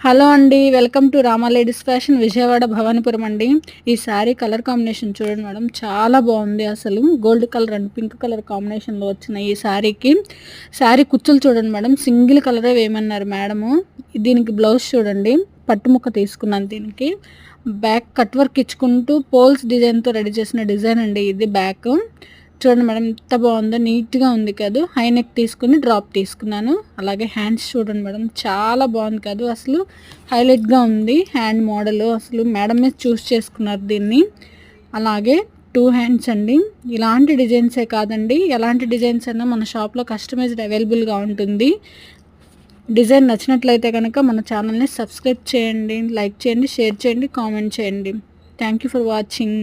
Hello అండి. Welcome to Rama ladies fashion Vijayawada Bhavanipuram అండి. ఈ శారీ కలర్ కాంబినేషన్ చూడండి మేడం, చాలా బాగుంది. అసలు gold colour and pink colour కాంబినేషన్లో వచ్చిన ఈ శారీకి శారీ కుచ్చులు చూడండి మేడం, సింగిల్ కలరే వేయమన్నారు మేడము. దీనికి బ్లౌజ్ చూడండి, పట్టు ముక్క తీసుకున్నాను. దీనికి బ్యాక్ కట్ వర్క్ ఇచ్చుకుంటూ పోల్స్ డిజైన్తో రెడీ చేసిన డిజైన్ అండి ఇది. బ్యాక్ చూడండి మేడం, ఎంత బాగుందో, నీట్గా ఉంది కాదు. హై నెక్ తీసుకుని డ్రాప్ తీసుకున్నాను. అలాగే హ్యాండ్స్ చూడండి మేడం, చాలా బాగుంది కాదు, అసలు హైలైట్గా ఉంది హ్యాండ్ మోడల్. అసలు మేడమే చూస్ చేసుకున్నారు దీన్ని. అలాగే 2 హ్యాండ్స్ అండి. ఇలాంటి డిజైన్సే కాదండి, ఎలాంటి డిజైన్స్ అయినా మన షాప్లో కస్టమైజ్డ్ అవైలబుల్గా ఉంటుంది. డిజైన్ నచ్చినట్లయితే కనుక మన ఛానల్ని సబ్స్క్రైబ్ చేయండి, లైక్ చేయండి, షేర్ చేయండి, కామెంట్ చేయండి. Thank you for watching.